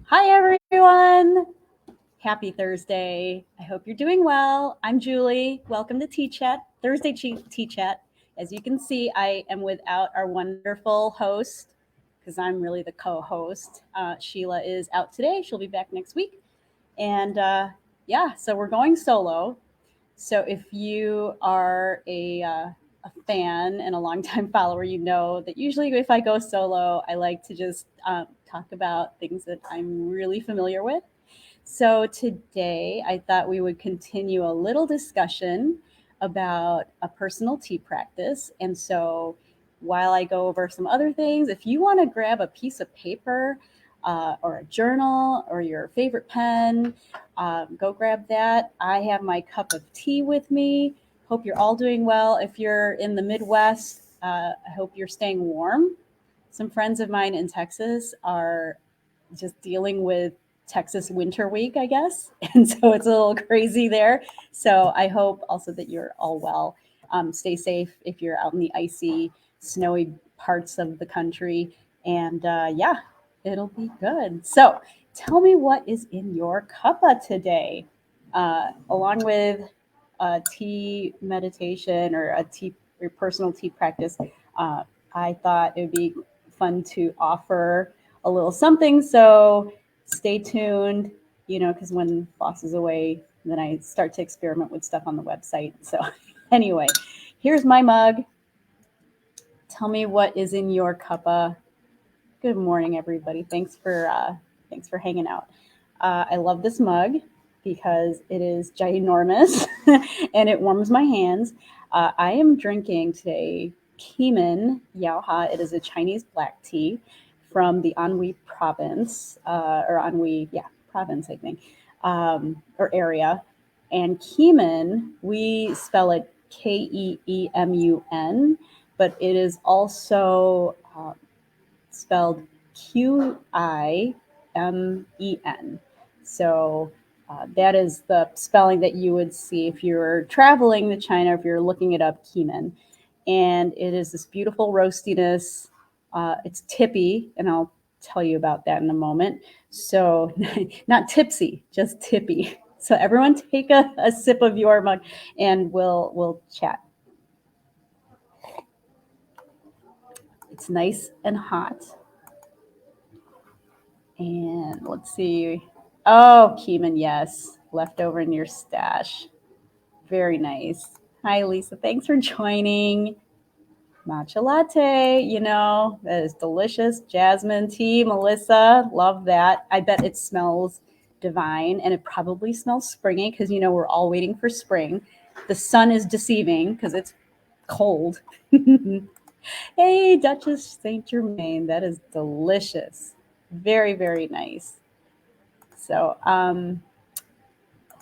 Hi, everyone. Happy Thursday. I hope you're doing well. I'm Julie. Welcome to Tea Chat, Thursday Tea Chat. As you can see, I am without our wonderful host because I'm really the co host. Sheila is out today. She'll be back next week. And yeah, so we're going solo. So if you are a fan and a longtime follower, you know that usually if I go solo, I like to just talk about things that I'm really familiar with. So today I thought we would continue a little discussion about a personal tea practice. And so while I go over some other things, if you want to grab a piece of paper or a journal or your favorite pen, go grab that. I have my cup of tea with me. Hope you're all doing well. If you're in the Midwest, I hope you're staying warm. Some friends of mine in Texas are just dealing with Texas winter week, I guess. And so it's a little crazy there. So I hope also that you're all well. Stay safe if you're out in the icy, snowy parts of the country. And yeah, it'll be good. So tell me what is in your cuppa today, along with a tea meditation or a tea or personal tea practice. Uh, I thought it would be fun to offer a little something. So stay tuned, because when boss is away, then I start to experiment with stuff on the website. So anyway, here's my mug. Tell me what is in your cuppa. Good morning, everybody. Thanks for hanging out. I love this mug because it is ginormous and it warms my hands. I am drinking today Keemun Hao Ya. It is a Chinese black tea from the Anhui province, or Anhui, yeah, province, I think, or area. And Keemun, we spell it Keemun, but it is also spelled Qimen. So that is the spelling that you would see if you're traveling to China, if you're looking it up, Keeman. And it is this beautiful roastiness. It's tippy, and I'll tell you about that in a moment. So, not tipsy, just tippy. So, everyone take a sip of your mug and we'll chat. It's nice and hot. And let's see. Oh, Keeman, yes. Leftover in your stash. Very nice. Hi, Lisa. Thanks for joining. Matcha latte, that is delicious. Jasmine tea, Melissa, love that. I bet it smells divine and it probably smells springy because, we're all waiting for spring. The sun is deceiving because it's cold. Hey, Duchess Saint Germain, that is delicious. Very, very nice. So let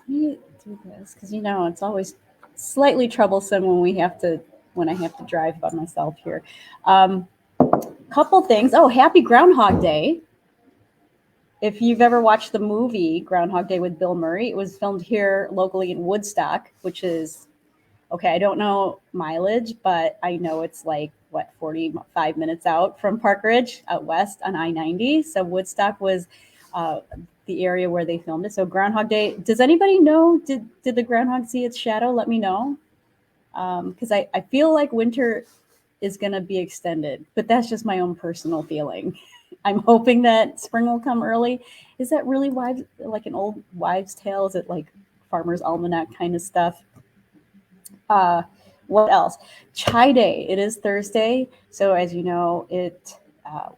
me do this because it's always slightly troublesome when I have to drive by myself here. Couple things. Oh, happy Groundhog Day! If you've ever watched the movie Groundhog Day with Bill Murray, it was filmed here locally in Woodstock, which is okay. I don't know mileage, but I know it's like 45 minutes out from Park Ridge out west on I-90. So Woodstock was the area where they filmed it. So Groundhog Day. Does anybody know? Did the groundhog see its shadow? Let me know. Because I feel like winter is going to be extended, but that's just my own personal feeling. I'm hoping that spring will come early. Is that really like an old wives' tale? Is it like Farmer's Almanac kind of stuff? Uh, what else? Chai Day. It is Thursday, so as you know,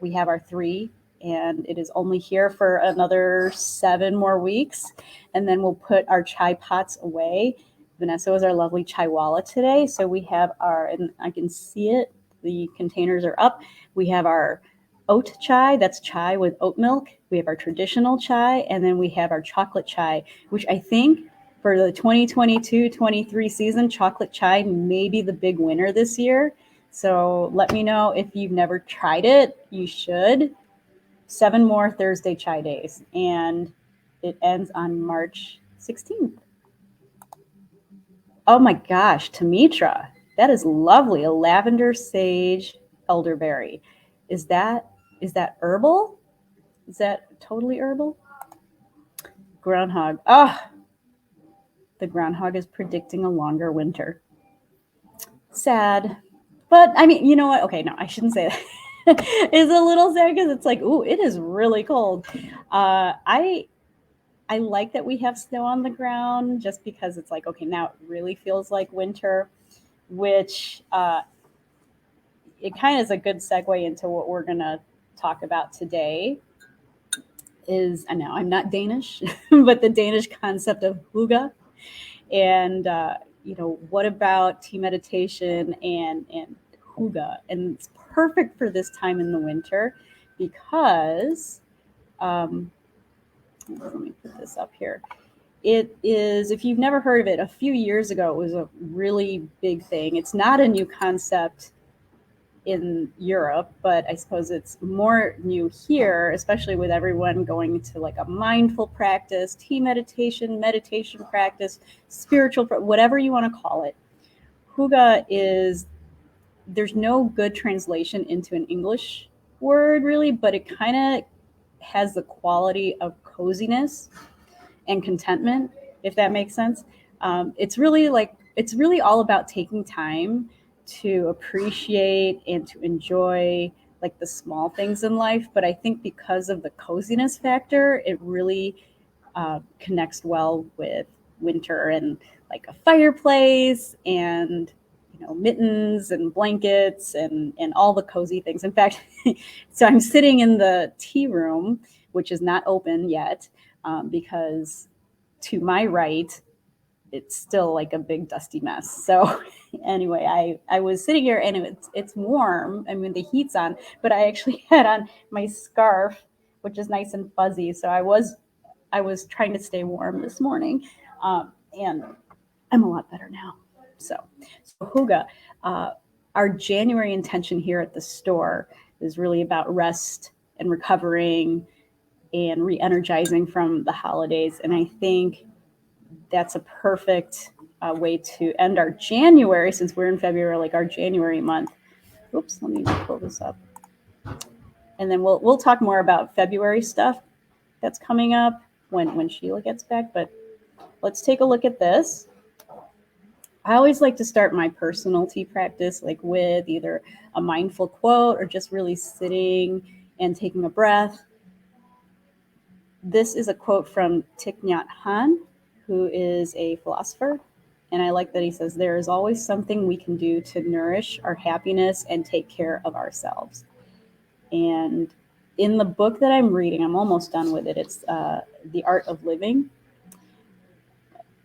we have our three, and it is only here for another 7 more weeks, and then we'll put our chai pots away. Vanessa was our lovely chaiwala today, so we have and I can see it. The containers are up. We have our oat chai. That's chai with oat milk. We have our traditional chai, and then we have our chocolate chai, which I think for the 2022-23 season, chocolate chai may be the big winner this year. So let me know if you've never tried it. You should. 7 more Thursday chai days, and it ends on March 16th. Oh my gosh, Tamitra, that is lovely. A lavender, sage, elderberry. Is that herbal? Is that totally herbal? Groundhog. Ah, the groundhog is predicting a longer winter. Sad. But I mean, you know what? Okay, no, I shouldn't say that. It's a little sad because it's like, ooh, it is really cold. I like that we have snow on the ground just because it's like, okay, now it really feels like winter, which it kind of is a good segue into what we're going to talk about today. I know I'm not Danish, but the Danish concept of hygge. And, what about tea meditation and hygge? And it's perfect for this time in the winter because, let me put this up here. It is, if you've never heard of it, a few years ago, it was a really big thing. It's not a new concept in Europe, but I suppose it's more new here, especially with everyone going to like a mindful practice, tea meditation practice, spiritual, whatever you want to call it. Hygge is, there's no good translation into an English word really, but it kind of has the quality of coziness and contentment, if that makes sense. It's really all about taking time to appreciate and to enjoy like the small things in life. But I think because of the coziness factor, it really connects well with winter and like a fireplace and mittens and blankets and all the cozy things. In fact, so I'm sitting in the tea room, which is not open yet, because to my right, it's still like a big dusty mess. So anyway, I was sitting here and it's warm. I mean, the heat's on, but I actually had on my scarf, which is nice and fuzzy. So I was trying to stay warm this morning, and I'm a lot better now. So hygge, our January intention here at the store is really about rest and recovering and re-energizing from the holidays. And I think that's a perfect way to end our January, since we're in February, like our January month. Oops, let me pull this up. And then we'll talk more about February stuff that's coming up when Sheila gets back. But let's take a look at this. I always like to start my personal tea practice like with either a mindful quote or just really sitting and taking a breath. This is a quote from Thich Nhat Hanh, who is a philosopher. And I like that he says, there is always something we can do to nourish our happiness and take care of ourselves. And in the book that I'm reading, I'm almost done with it. It's The Art of Living.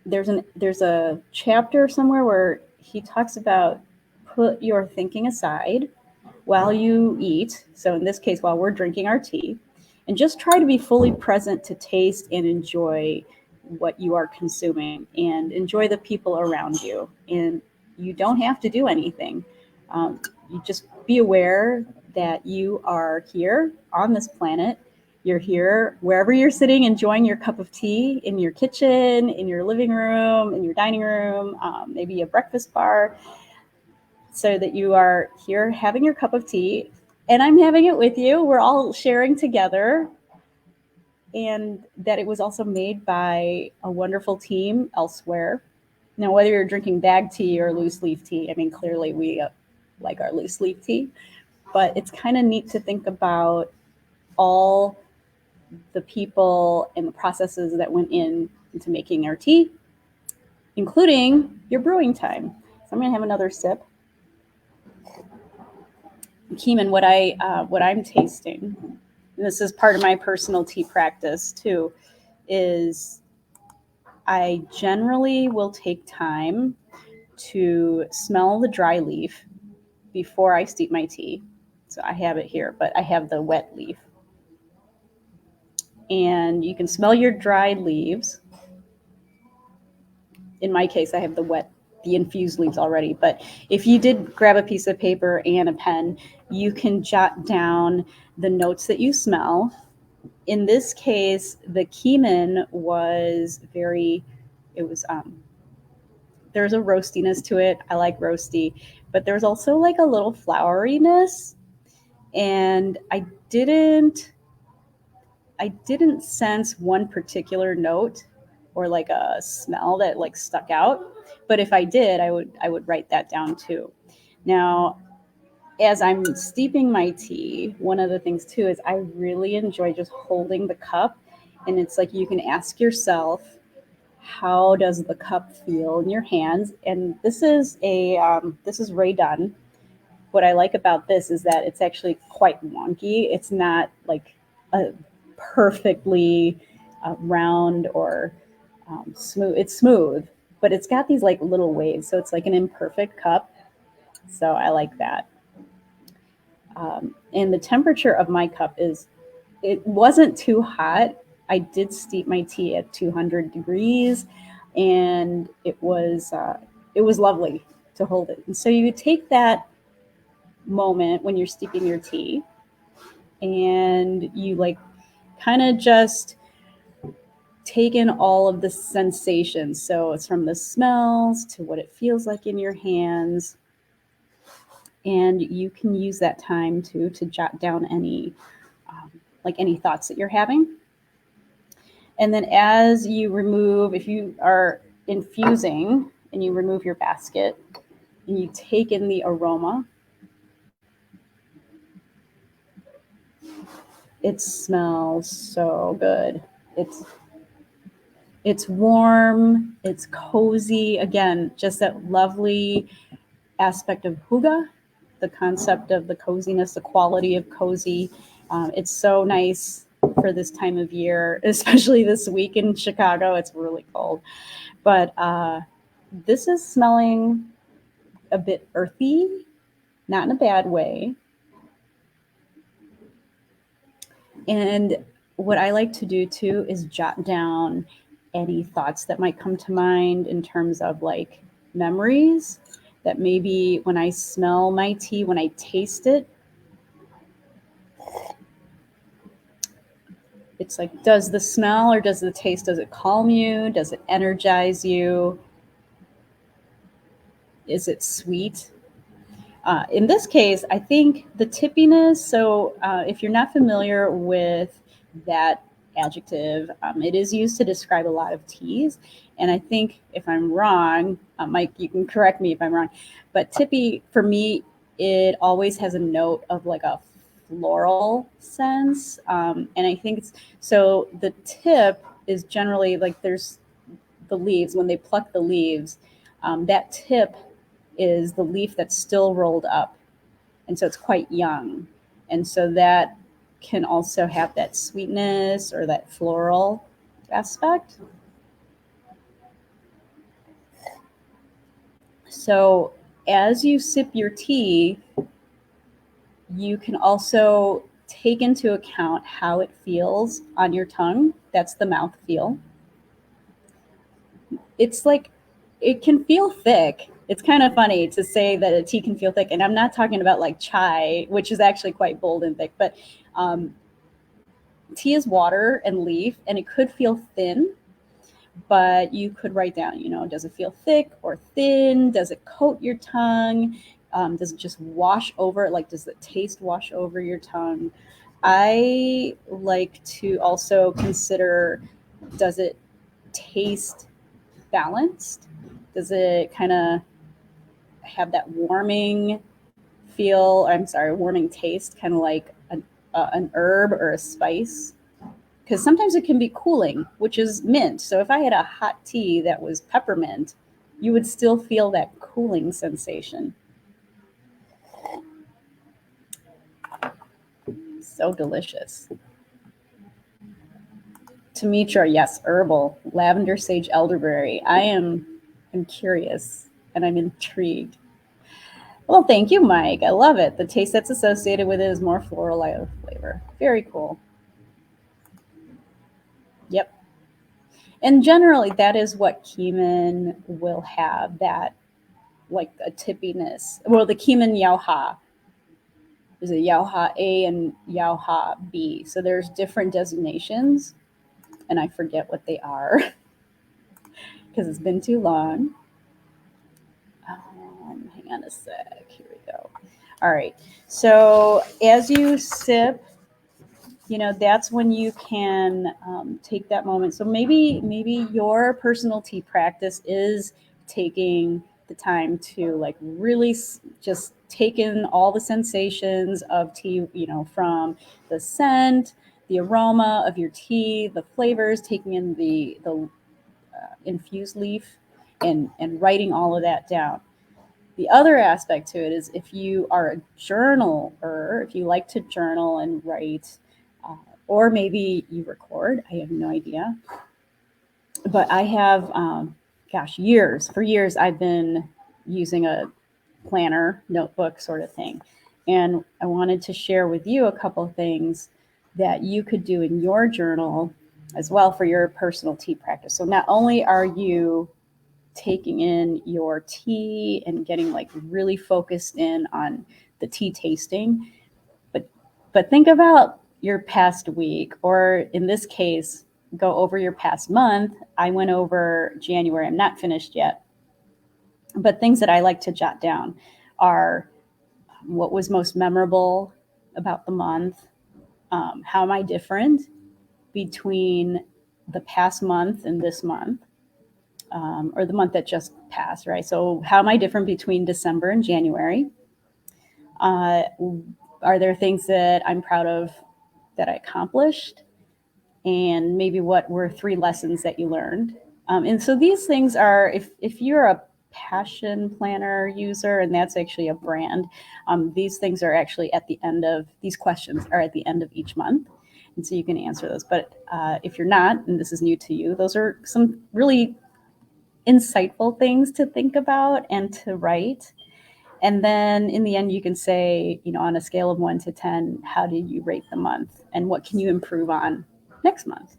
There's a chapter somewhere where he talks about put your thinking aside while you eat. So in this case, while we're drinking our tea, and just try to be fully present to taste and enjoy what you are consuming and enjoy the people around you. And you don't have to do anything. You just be aware that you are here on this planet. You're here wherever you're sitting, enjoying your cup of tea in your kitchen, in your living room, in your dining room, maybe a breakfast bar, so that you are here having your cup of tea. And I'm having it with you. We're all sharing together. And that it was also made by a wonderful team elsewhere. Now, whether you're drinking bag tea or loose leaf tea, I mean, clearly we like our loose leaf tea, but it's kind of neat to think about all the people and the processes that went into making our tea, including your brewing time. So I'm going to have another sip. Keemun, what I'm tasting, and this is part of my personal tea practice too, is I generally will take time to smell the dry leaf before I steep my tea. So I have it here, but I have the wet leaf. And you can smell your dried leaves. In my case, I have the infused leaves already. But if you did grab a piece of paper and a pen, you can jot down the notes that you smell. In this case, the Keemun was there's a roastiness to it. I like roasty, but there's also like a little floweriness. And I didn't I didn't sense one particular note or like a smell that like stuck out. But if I did, I would write that down too. Now, as I'm steeping my tea, one of the things too is I really enjoy just holding the cup, and it's like you can ask yourself, how does the cup feel in your hands? And this is Ray Dunn. What I like about this is that it's actually quite wonky. It's not like a perfectly round or smooth. It's smooth, but it's got these like little waves. So it's like an imperfect cup. So I like that. And the temperature of my cup it wasn't too hot. I did steep my tea at 200 degrees, and it was lovely to hold it. And so you take that moment when you're steeping your tea, and you like kind of just take in all of the sensations. So it's from the smells to what it feels like in your hands. And you can use that time to jot down any any thoughts that you're having. And then as you remove, if you are infusing and you remove your basket and you take in the aroma, it smells so good. It's warm, it's cozy. Again, just that lovely aspect of hygge, the concept of the coziness, the quality of cozy. It's so nice for this time of year, especially this week in Chicago. It's really cold. But this is smelling a bit earthy, not in a bad way. And what I like to do too is jot down any thoughts that might come to mind in terms of like memories that maybe when I smell my tea, when I taste it, it's like, does the smell or does the taste, does it calm you? Does it energize you? Is it sweet? In this case, I think the tippiness, so if you're not familiar with that adjective, it is used to describe a lot of teas. And I think if I'm wrong, Mike, you can correct me if I'm wrong, but tippy, for me, it always has a note of like a floral sense. And I think so the tip is generally like there's the leaves, when they pluck the leaves, that tip is the leaf that's still rolled up. And so it's quite young. And so that can also have that sweetness or that floral aspect. So as you sip your tea, you can also take into account how it feels on your tongue. That's the mouthfeel. It's like, it can feel thick. It's kind of funny to say that a tea can feel thick. And I'm not talking about like chai, which is actually quite bold and thick, but tea is water and leaf, and it could feel thin, but you could write down, does it feel thick or thin? Does it coat your tongue? Does it just wash over? Like, does the taste wash over your tongue? I like to also consider, does it taste balanced? Does it kind of have that warming feel? I'm sorry, warming taste, kind of like an herb or a spice? Because sometimes it can be cooling, which is mint. So if I had a hot tea that was peppermint, you would still feel that cooling sensation. So delicious. Timitra, yes, herbal, lavender, sage, elderberry. I'm curious and I'm intrigued. Well, thank you, Mike. I love it. The taste that's associated with it is more floral flavor. Very cool. Yep. And generally, that is what Keemun will have, that like a tippiness. Well, the Keemun Hao Ya. There's a Hao Ya A and Hao Ya B. So there's different designations, and I forget what they are because it's been too long. Hang on a sec. Here we go. All right. So as you sip that's when you can take that moment. So maybe your personal tea practice is taking the time to like really just take in all the sensations of tea, from the scent, the aroma of your tea, the flavors, taking in the infused leaf, and writing all of that down. The other aspect to it is if you are a journaler, if you like to journal and write, uh, or maybe you record, I have no idea. But I have, for years, I've been using a planner, notebook sort of thing. And I wanted to share with you a couple of things that you could do in your journal as well for your personal tea practice. So not only are you taking in your tea and getting like really focused in on the tea tasting, but think about your past week, or in this case, go over your past month. I went over January. I'm not finished yet, but things that I like to jot down are what was most memorable about the month. How am I different between the past month and this month? Or the month that just passed, right? So, how am I different between December and January? Uh, are there things that I'm proud of that I accomplished? And maybe what were 3 lessons that you learned? And so these things are, if you're a passion planner user, and that's actually a brand, these things are actually at the end of, these questions are at the end of each month. And so you can answer those. But if you're not, and this is new to you, those are some really insightful things to think about and to write. And then in the end, you can say, on a scale of 1 to 10, how did you rate the month? And what can you improve on next month?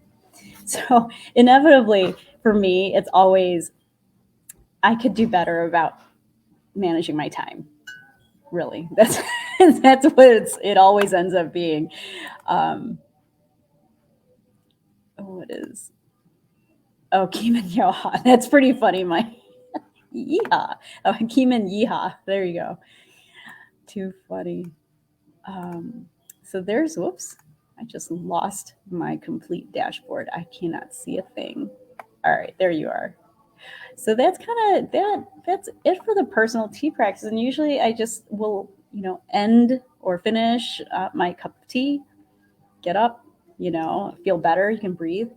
So inevitably, for me, it's always, I could do better about managing my time. Really, that's what it always ends up being. What is? Oh, Keemun Hao Ya. That's pretty funny. My yeehaw. Oh, Keemun yeehaw. There you go. Too funny. So there's, whoops, I just lost my complete dashboard. I cannot see a thing. All right, there you are. So that's kind of that's it for the personal tea practice. And usually I just will, end or finish my cup of tea, get up, feel better, you can breathe.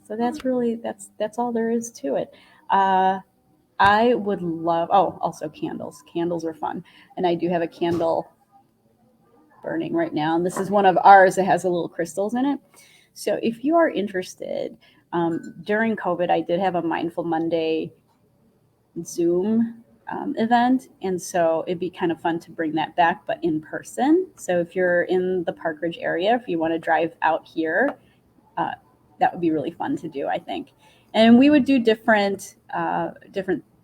So that's all there is to it. I would love, also candles. Candles are fun. And I do have a candle burning right now. And this is one of ours that has a little crystals in it. So if you are interested, during COVID, I did have a Mindful Monday Zoom event. And so it'd be kind of fun to bring that back, but in person. So if you're in the Park Ridge area, if you want to drive out here, that would be really fun to do, I think. And we would do different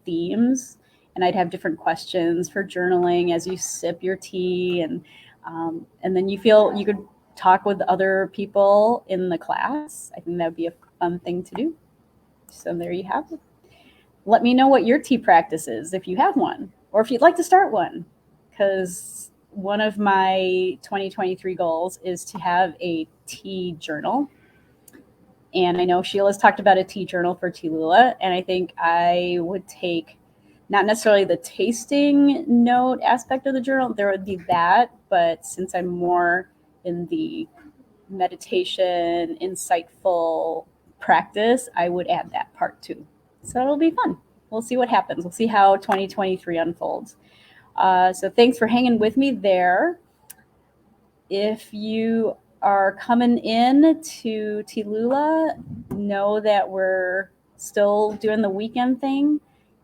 themes, and I'd have different questions for journaling as you sip your tea, and then you feel you could talk with other people in the class. I think that would be a fun thing to do. So there you have it. Let me know what your tea practice is, if you have one, or if you'd like to start one, because one of my 2023 goals is to have a tea journal. And I know Sheila's talked about a tea journal for TeaLula, and I think I would take not necessarily the tasting note aspect of the journal, there would be that, but since I'm more in the meditation, insightful practice, I would add that part too. So it'll be fun. We'll see what happens. We'll see how 2023 unfolds. So thanks for hanging with me there. If you are coming in to TeaLula, know that we're still doing the weekend thing.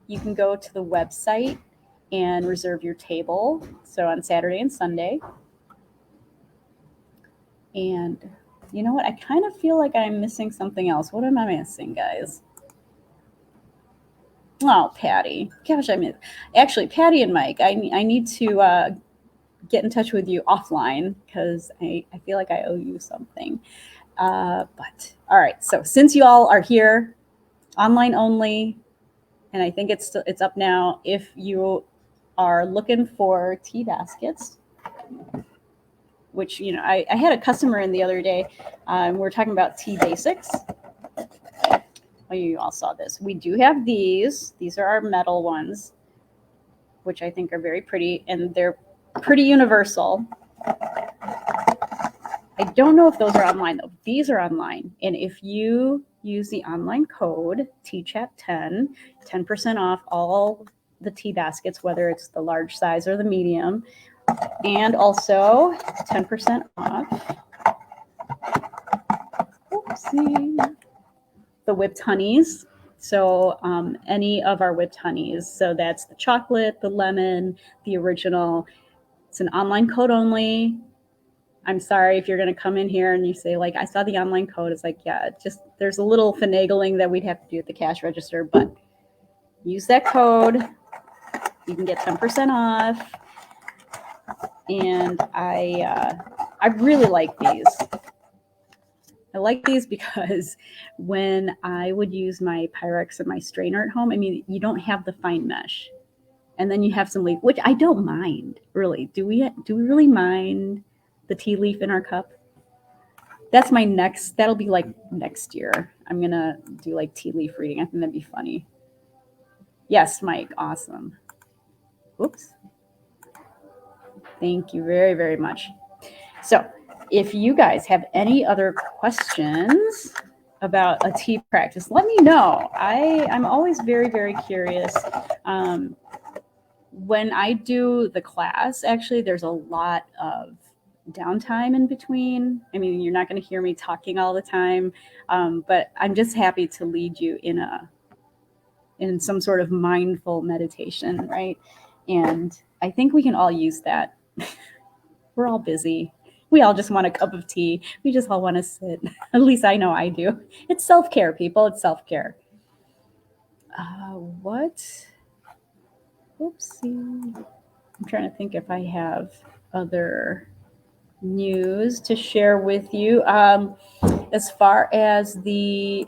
You can go to the website and reserve your table. So on Saturday and Sunday. And you know what? I kind of feel like I'm missing something else. What am I missing, guys? Oh, Patty. Gosh, actually, Patty and Mike, I need to get in touch with you offline because I feel like I owe you something. But all right, so since you all are here, online only, and I think it's up now. If you are looking for tea baskets, which, you know, I had a customer in the other day. We're talking about tea basics. Oh, you all saw this. We do have these. These are our metal ones, which I think are very pretty, and they're pretty universal. I don't know if those are online though. These are online. And if you use the online code TChat10, 10% off all the tea baskets, whether it's the large size or the medium, and also 10% off. Oopsie. The whipped honeys. So any of our whipped honeys. So that's the chocolate, the lemon, the original. It's an online code only. I'm sorry if you're going to come in here and you say, like, I saw the online code. It's like, yeah, just there's a little finagling that we'd have to do at the cash register, but use that code. You can get 10% off. And I really like these. I like these because when I would use my Pyrex and my strainer at home, I mean, you don't have the fine mesh. And then you have some leaf, which I don't mind, really. Do we really mind the tea leaf in our cup? That's my next, that'll be like next year. I'm going to do like tea leaf reading. I think that'd be funny. Yes, Mike, awesome. Oops. Thank you very, very much. So if you guys have any other questions about a tea practice, let me know. I'm always very, very curious. When I do the class, actually, there's a lot of downtime in between. I mean, you're not going to hear me talking all the time, but I'm just happy to lead you in some sort of mindful meditation, right? And I think we can all use that. We're all busy. We all just want a cup of tea. We just all want to sit. At least I know I do. It's self-care, people. It's self-care. What? Oopsie. I'm trying to think if I have other news to share with you. As far as the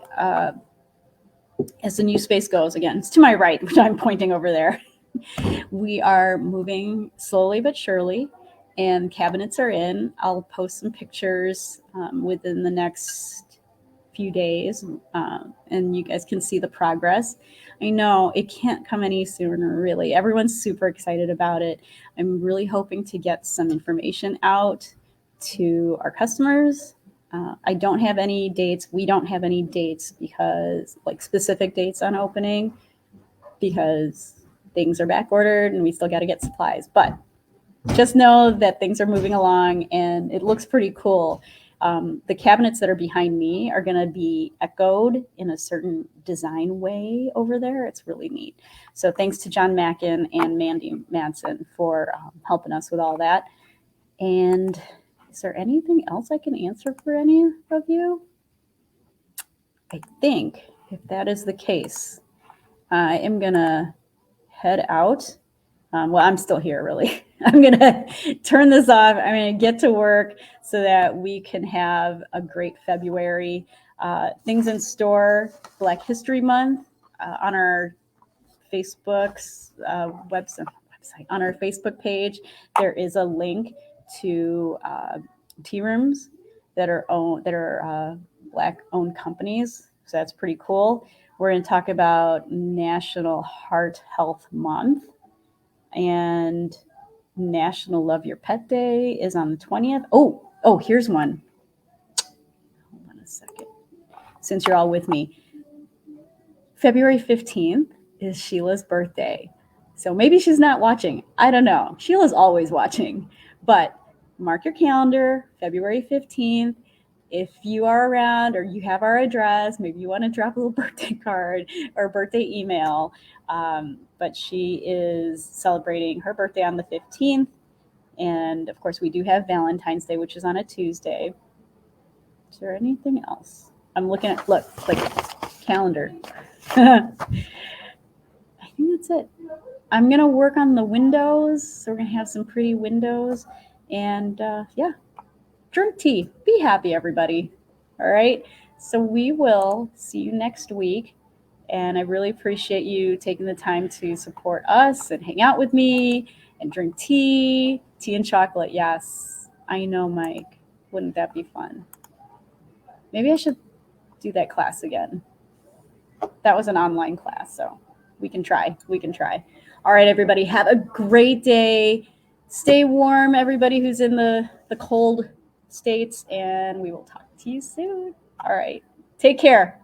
new space goes, again, it's to my right, which I'm pointing over there. We are moving slowly but surely, and cabinets are in. I'll post some pictures within the next few days, and you guys can see the progress. I know it can't come any sooner, really. Everyone's super excited about it. I'm really hoping to get some information out to our customers. I don't have any dates. We don't have any dates because, like, specific dates on opening, because things are back ordered and we still got to get supplies. But just know that things are moving along and it looks pretty cool. The cabinets that are behind me are going to be echoed in a certain design way over there. It's really neat. So thanks to John Mackin and Mandy Madsen for helping us with all that. And is there anything else I can answer for any of you? I think if that is the case, I am going to head out. Well, I'm still here, really. I'm going to turn this off. I'm going to get to work so that we can have a great February. Things in store, Black History Month on our Facebook's website, on our Facebook page. There is a link to tea rooms that are Black-owned companies. So that's pretty cool. We're going to talk about National Heart Health Month. And National Love Your Pet Day is on the 20th. Oh, here's one. Hold on a second. Since you're all with me. February 15th is Sheila's birthday. So maybe she's not watching. I don't know. Sheila's always watching. But mark your calendar, February 15th. If you are around or you have our address, maybe you want to drop a little birthday card or birthday email. But she is celebrating her birthday on the 15th. And of course, we do have Valentine's Day, which is on a Tuesday. Is there anything else? I'm looking at, like calendar. I think that's it. I'm going to work on the windows. So we're going to have some pretty windows. And yeah, drink tea. Be happy, everybody. All right. So we will see you next week. And I really appreciate you taking the time to support us and hang out with me and drink tea and chocolate. Yes, I know, Mike. Wouldn't that be fun? Maybe I should do that class again. That was an online class, so we can try. We can try. All right, everybody, have a great day. Stay warm, everybody who's in the cold states, and we will talk to you soon. All right, take care.